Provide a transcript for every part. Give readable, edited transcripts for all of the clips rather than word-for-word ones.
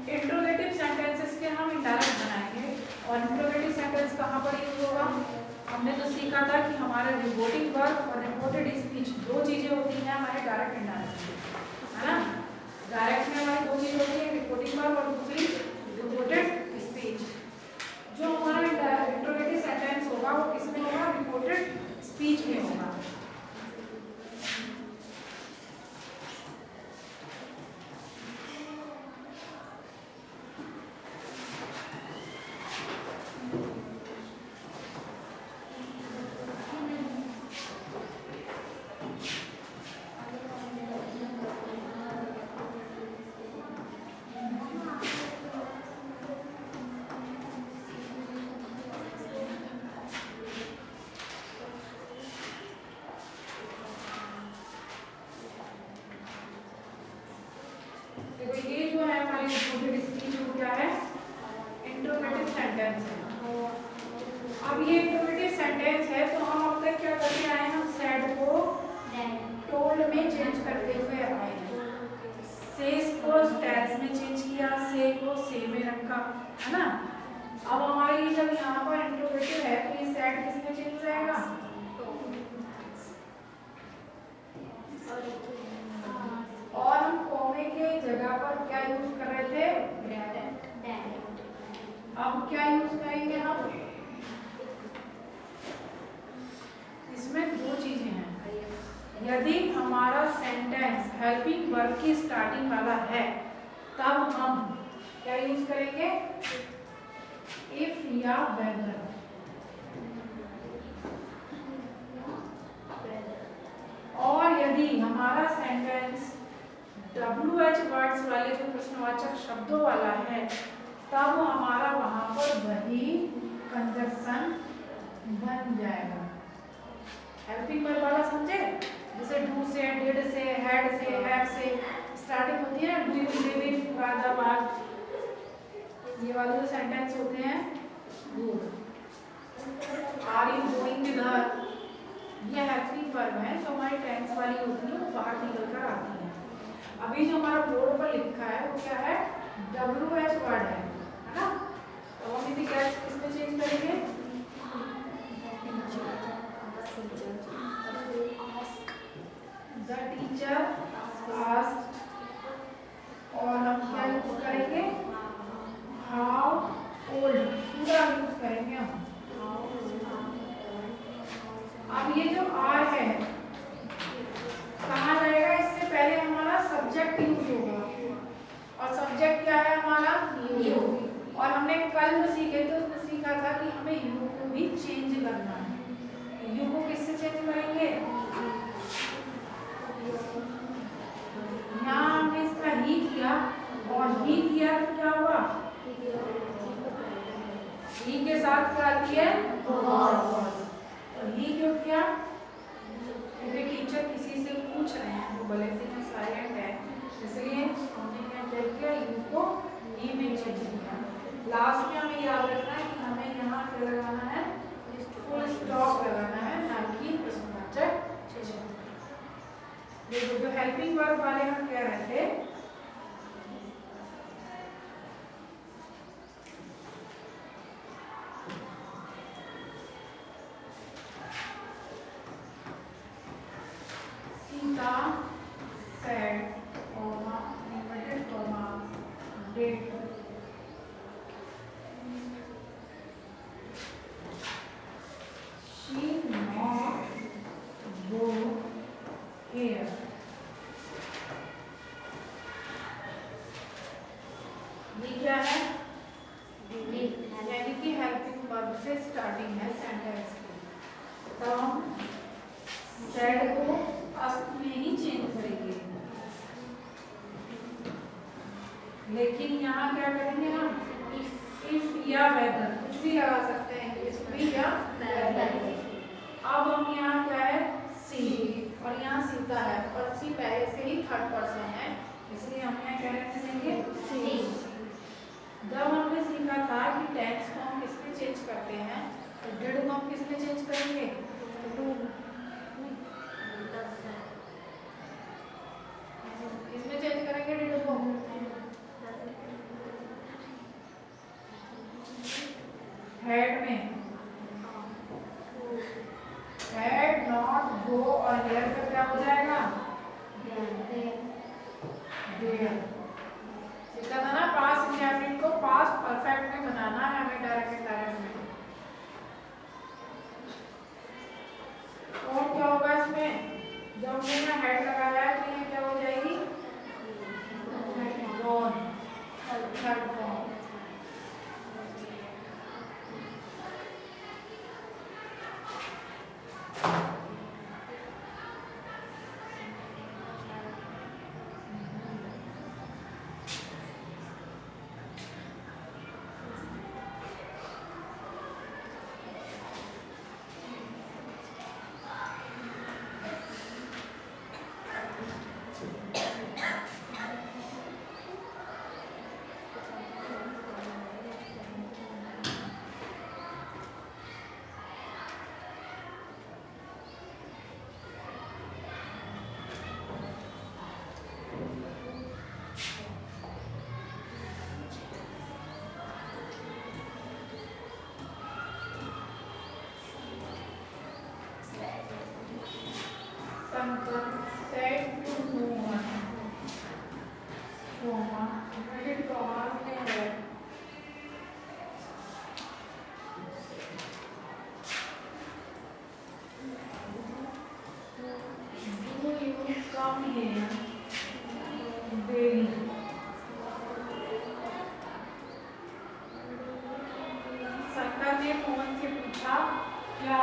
Interrogative sentences के हम indirect बनाएंगे। और इंट्रोगेटिव सेंटेंस कहाँ पर यूज होगा? हमने तो सीखा था कि हमारे रिपोर्टिंग वर्ब और रिपोर्टेड स्पीच दो चीजें होती हैं हमारे डायरेक्ट इंडायरेक्ट, है ना। डायरेक्ट में हमारी दो चीजें होती है, रिपोर्टिंग वर्ब और दूसरी रिपोर्टेड स्पीच। जो हमारा इंट्रोगेटिव सेंटेंस होगा वो किसमें होगा? रिपोर्टेड स्पीच में होगा। ये जो है हमारी रिपोर्टेड स्पीच वो क्या है? इंट्रोगेटिव सेंटेंस है। अब ये इंट्रोगेटिव सेंटेंस है तो हम अब तक क्या करते आए? हम सेड को टोल्ड में चेंज करते हुए आए हैं। सेस को डैज में चेंज किया, से को से में रखा, है ना। अब हमारी जब यहाँ पर इंट्रोगेटिव है तो ये सेड किसमें चेंज हो जाएगा? और हम कॉमे के जगह पर क्या यूज कर रहे थे? अब क्या यूज करेंगे हम? इसमें दो चीजें हैं। यदि हमारा सेंटेंस हेल्पिंग वर्ब की स्टार्टिंग वाला है तब हम क्या यूज करेंगे? इफ या वेदर। और यदि हमारा सेंटेंस WH वर्ड्स वाले जो प्रश्नवाचक शब्दों वाला है तब हमारा वहां पर वही कंजक्शन बन जाएगा। हेल्पिंग वर्ब वाला समझे? जैसे डू से, डिड से, हैड से, हैव से स्टार्टिंग होती है ना, do you live in Moradabad, ये वाले जो सेंटेंस होते हैं वो are you going with her, ये हेल्पिंग वर्ब है जो हमारी टेंस वाली होती है, वो बाहर निकल कर आती है। अभी जो हमारा बोर्ड पर लिखा है वो क्या है? WH वर्ड है ना। तो हम इसे क्या किसमें चेंज करेंगे? The teacher asked. और हम क्या यूज करेंगे? हाउ ओल्ड, पूरा यूज करेंगे हम। अब ये जो आर है कहाँ जाएगा? इससे पहले हमारा सब्जेक्ट यूज होगा और सब्जेक्ट क्या है हमारा? यू। और हमने कल जो सीखे थे उसमें सीखा था कि हमें यू को भी चेंज करना है। यू को किससे चेंज करेंगे? यहाँ हमने इसका ही किया और ही किया तो क्या हुआ? ही के साथ क्या आती है? और ही क्यों किया? क्योंकि टीचर किसी से पूछ रहे हैं, वो भले से यहाँ साइलेंट है, इसलिए हमने यहाँ क्या किया? यू को ही में चेंज किया। लास्ट में हमें याद रखना है कि हमें यहाँ क्या लगाना है? फुल स्टॉप लगाना है, ना कि प्रश्नवाचक चिन्ह। देखो जो हेल्पिंग वर्ब वाले हम कह रहे थे Sita, said, comma, inverted comma, did, she not go here, ये क्या है? यानी कि हेल्पिंग वर्ब से स्टार्टिंग है सेंटेंस की। तो हम said को asked में ही चेंज करेंगे, लेकिन यहाँ क्या करेंगे हम? इफ या वेदर, कुछ भी लगा सकते हैं, इफ भी या वेदर। अब हम यहाँ क्या है? सी, और यहाँ सीता है और सी पहले से ही थर्ड पर्सन है, इसलिए हम यहाँ क्या रखेंगे? सी। जब हमने सीखा था कि टेंस को हम किसमें चेंज करते हैं, तो डिड को हम किसमें चेंज करेंगे? किसमें कॉमा इन्वर्टेड कॉमास में है do you come here daily? Shankar ने मोहन से पूछा क्या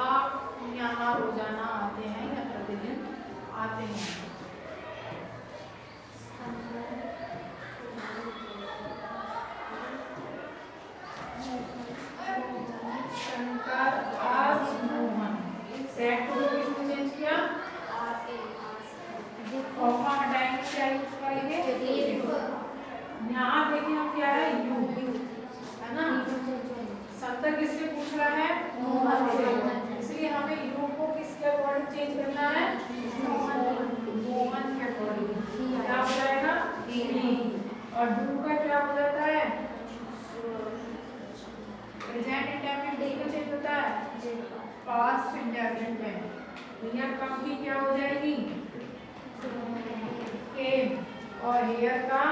आप यहाँ रोजाना आते हैं या प्रतिदिन आते हैं? शंकर आज मोहन सेट को किसने चेंज किया? कॉमा हटाएंगे क्या यूज करेंगे? यहाँ देखिए हम क्या है यू है ना। शंकर किससे पूछ रहा है? मोहन से। इसलिए हमें यू को किसके अकॉर्डिंग चेंज करना है? मोहन के अकॉर्डिंग। क्या हो जाएगा? ही। और डू का क्या हो जाता है? प्रेजेंट इंडेफिनिट डी में चेंज होता है पास्ट इंडेफिनिट में। हियर कम की क्या हो जाएगी? केम। और हियर का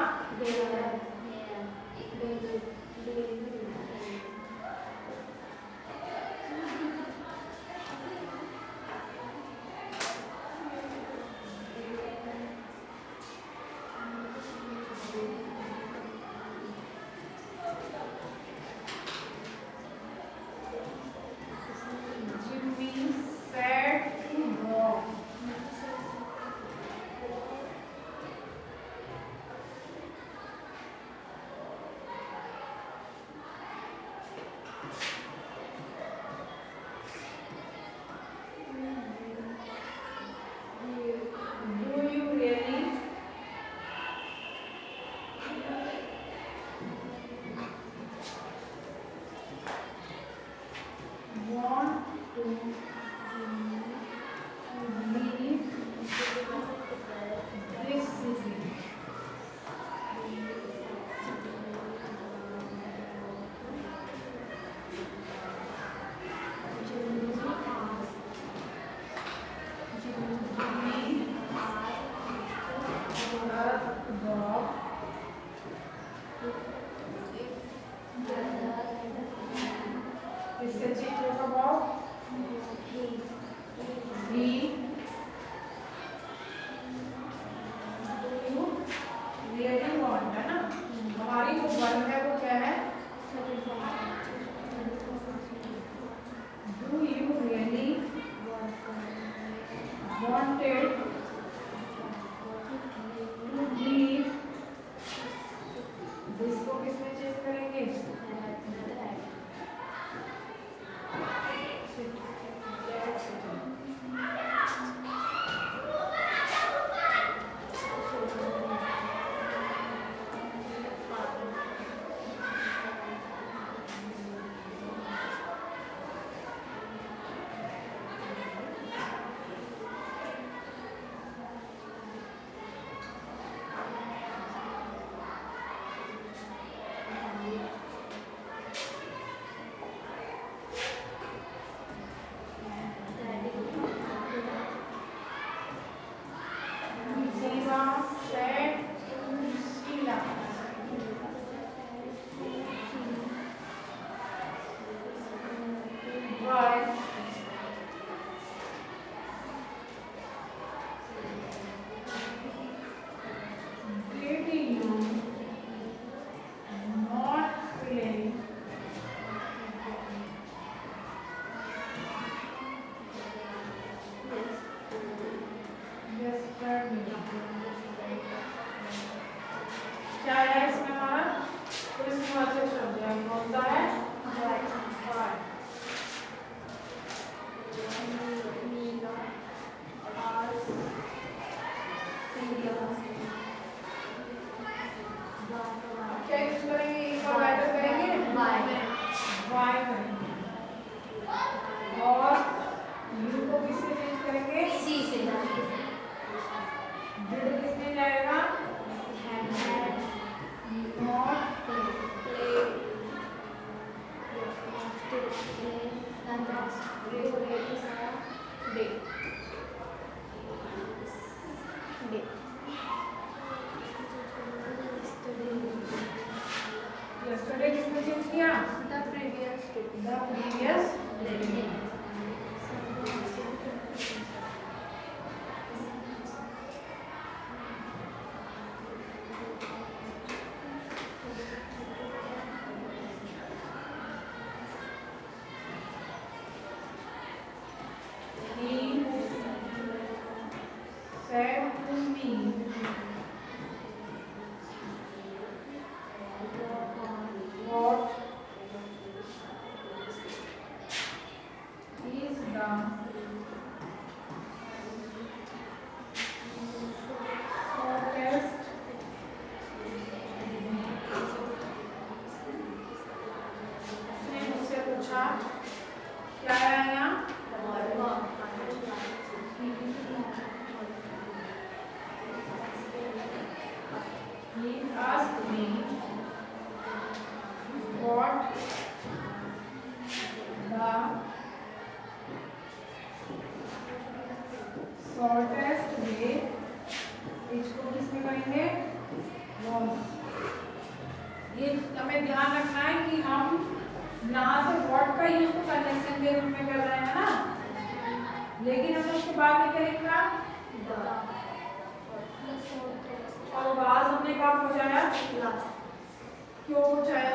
क्या है इसमें हमारा? तो इसमें वाचक शब्द है कौन सा है? क्या यूज करेंगे? इसका वाइडर करेंगे वाई करेंगे और यू को किससे चेंज करेंगे? सी से। डिड किसमें जाएगा? नॉट किया? The previous statement. The previous statement. He said to me what is the shortest उसने मुझसे पूछा क्या है यहाँ He asked me what the shortest way, इसको किसमें कहेंगे? Was. ये हमें ध्यान रखना है कि हम यहाँ से what का यूज तो कंजंक्शन के रूप में कर रहे हैं ना, लेकिन हमने उसके बाद में क्या लिखा? और बाद हमने कहाँ पहुँचाया? क्यों पहुँचाया?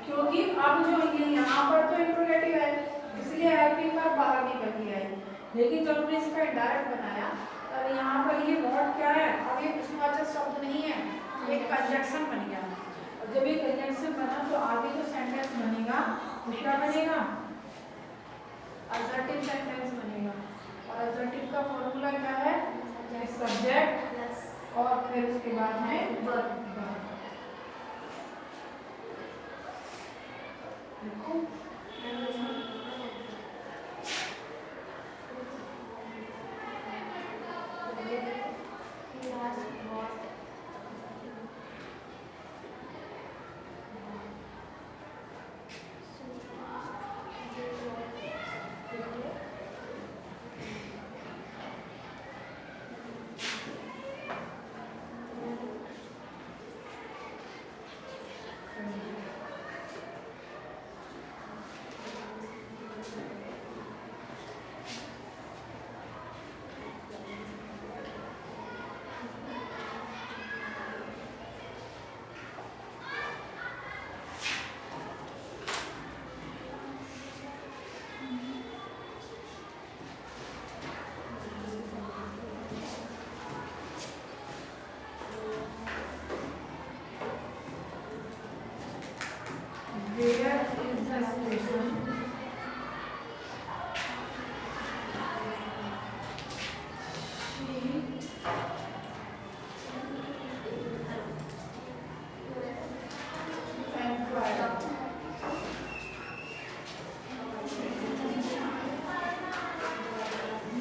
क्योंकि अब जो ये यहाँ पर तो इंट्रोगेटिव है, इसलिए हेल्पिंग पर बाहर निकल गया है, लेकिन जब हमने इसका इनडायरेक्ट बनाया तब यहाँ पर ये वर्ड क्या है? अब ये प्रश्नवाचक शब्द नहीं है, एक कंजंक्शन बन गया। और जब ये कंजंक्शन बना तो आगे जो सेंटेंस बनेगा वो क्या बनेगा? असर्टिव सेंटेंस बनेगा। और असर्टिव का फॉर्मूला क्या है? सब्जेक्ट और फिर उसके बाद में वर्ब। देखो Where is the station?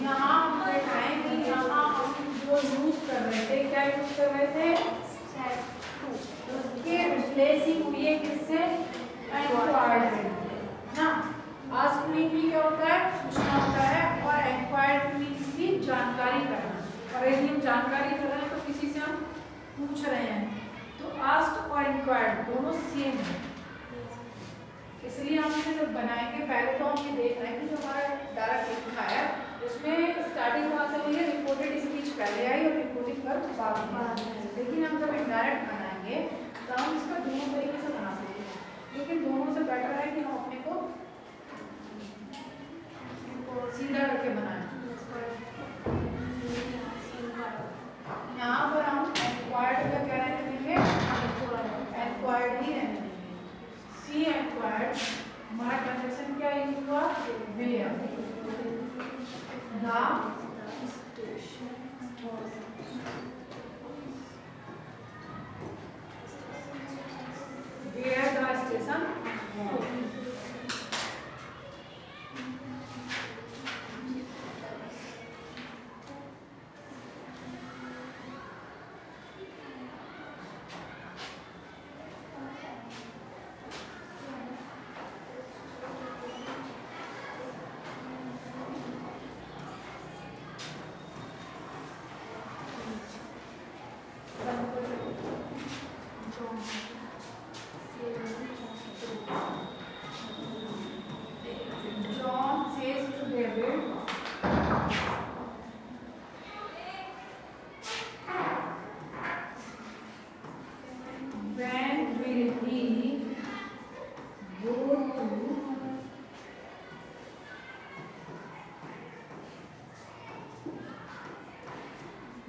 यहाँ हम बैठाएं कि यहाँ हम जो यूज कर रहे थे, क्या यूज कर रहे थे? उसके रिप्लेसिंग हुई है किससे? एनक्वायर्ड ना। आस्क मी भी क्या होता है? पूछना होता है, और एनक्वायर्ड मींस की जानकारी करना। और यदि हम जानकारी कर रहे हैं तो किसी से हम पूछ रहे हैं, तो आस्क और एनक्वायर्ड दोनों सेम है। इसलिए हम इसे जब बनाएंगे पहले तो हम ये देख रहे हैं कि जो हमारा डायरेक्ट लिखा है उसमें स्टार्टिंग कहाँ से हुई है? रिपोर्टेड स्पीच पहले आई और रिपोर्टिंग वर्ब बाद में आई। लेकिन हम जब इनडायरेक्ट बनाएंगे तो हम इसका दोनों तरीके से बना सकते हैं, लेकिन दोनों से बेटर है कि हम अपने को सीधा करके बनाएं। यहाँ पर हम एक्वायर्ड का क्या रहने देंगे? एक्वायर्ड ही रहने देंगे। सी एक्वायर्ड हमारा कंजंक्शन क्या यूज हुआ? Where. Where the station was.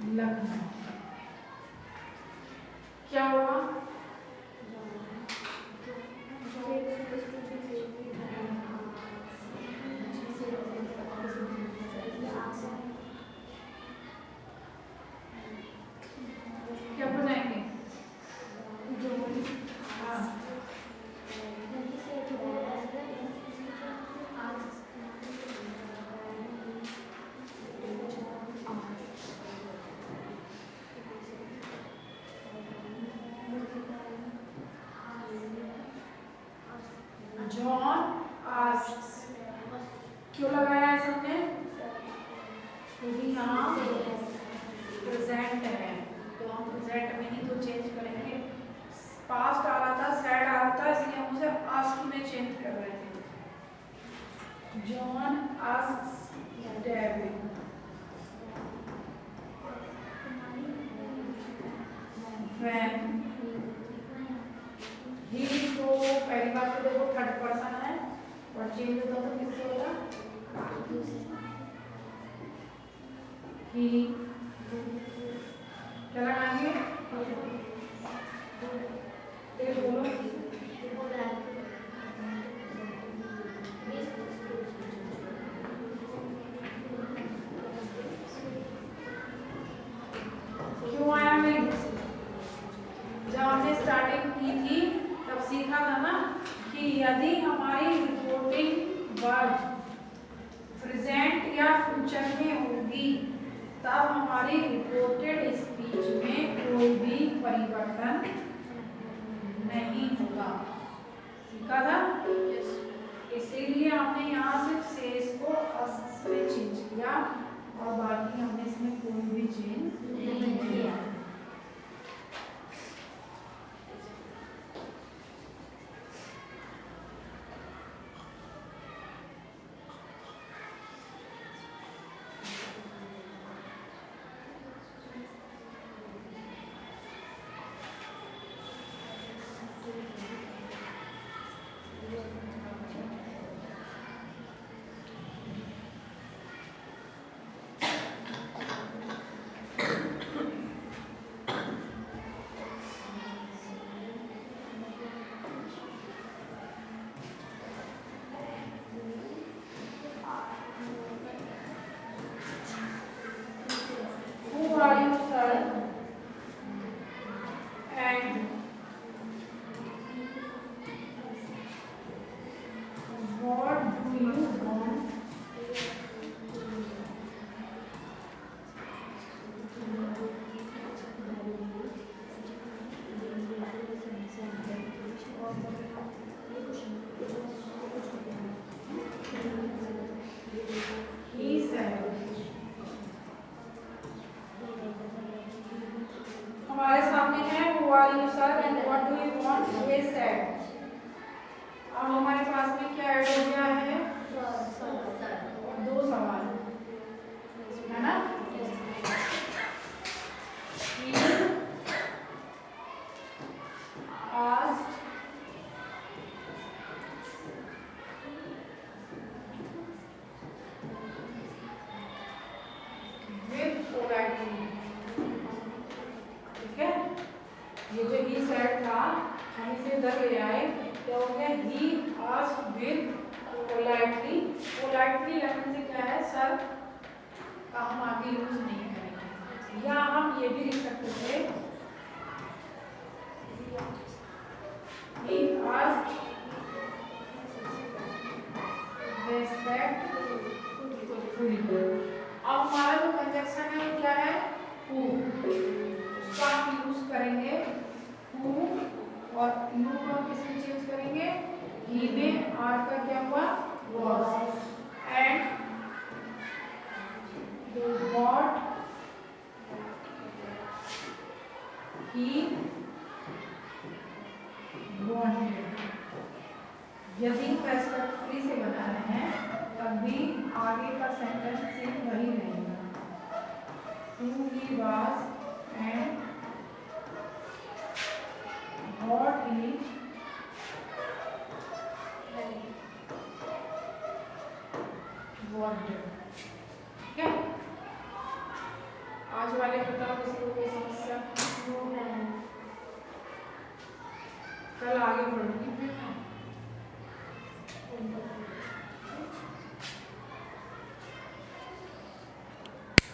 Lucknow. क्या होगा? क्या बनाएंगे? हाँ, जॉन आस्क्स। क्यों लगाया है सबने? क्योंकि यहाँ प्रेजेंट है, तो हम प्रेजेंट में ही तो चेंज करेंगे। पास्ट आ रहा था, सैड आ रहा था, इसलिए हम उसे आस्क में चेंज कर रहे थे। John asks David. When ही, तो पहली बात तो देखो थर्ड पर्सन है और चेंज होता तो किससे होगा? ही। क्या लगाएंगे? एक बोलो। क्यों आया मैं? जब हमने स्टार्टिंग की थी तब सीखा था ना कि यदि हमारी रिपोर्टिंग वर्ड प्रेजेंट या फ्यूचर में होगी तब हमारी रिपोर्टेड स्पीच में कोई भी परिवर्तन नहीं होगा। सीखा था? इसीलिए हमने यहाँ सिर्फ सेस को अस में चेंज किया और बाकी हमने इसमें कोई भी चेंज नहीं किया। Who are you, sir? And what do you want? He said. हमारे सामने है who are you sir and what do you want? ये said। अब हमारे पास में क्या ऐड हो गया है? और दो सवाल है ना? He asked with politely। ठीक है, ये जो he said था हम इसे इधर ले आए, क्या हो गया? he asked with politely। politely लगने से क्या है? सर का हम आगे यूज नहीं करेंगे, या हम ये भी लिख सकते थे he asked respectfully। अब हमारा जो कंजक्शन है वो क्या है? who। उसका हम यूज करेंगे who और you को हम किसमें चेंज करेंगे? he में। r का क्या हुआ? was। and what he wanted। यदि रेस्पेक्टफुली से बना रहे हैं तब भी आगे का सेंटेंस सेम वही रहेगा। who he was and what he wanted। ठीक है, आज बाजू वाले बताओ किसी को कोई समस्या। कल आगे बढ़ूंगी।